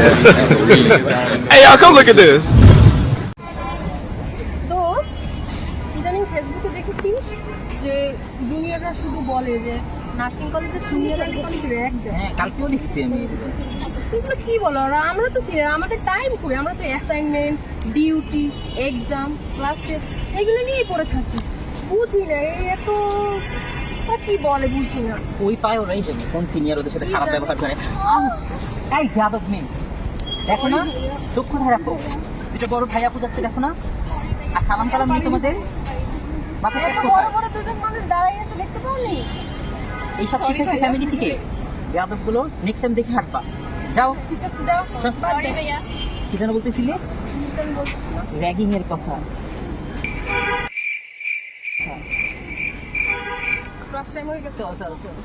Hey, y'all, come look at this. তো ইদানিং ফেসবুকে দেখেছিস যে জুনিয়ররা শুধু বলে যে নার্সিং কলেজের সিনিয়ররা নাকি র্যাক দেয়। হ্যাঁ, কালকেও দেখছি আমি এগুলো। এগুলো কি বলো ওরা? আমরা তো সিনিয়র, আমাদের টাইম কই? আমরা তো assignment, duty, exam, class test এগুলো নিয়েই পড়ে থাকি। বুঝি না এই এত কি বলে, বুঝি না। ওই পায় ওরাই যাবে কোন সিনিয়র ওদের সাথে খারাপ ব্যবহার করে। এই যাদব মেয়ে, দেখো না, চোখ কোথায় রাখো? দুটো বড় ভাই আপু যাচ্ছে, দেখো না? আর সালাম কালাম নেই তোমাদের মাথায়? এত বড় বড় দুজন মানুষ দাঁড়াই আছে, দেখতে পাওনি? এইসব শিখেছে ফ্যামিলি থেকে। যাদব গুলো নেক্সট টাইম দেখে হাঁটবা। যাও। ঠিক আছে, যাও। সরি ভাইয়া, কি যেন বলতেছিলে? আমি বলছিলাম র্যাগিং এর কথা। ক্লাস টাইম হয়ে গেছে। চল চল চল।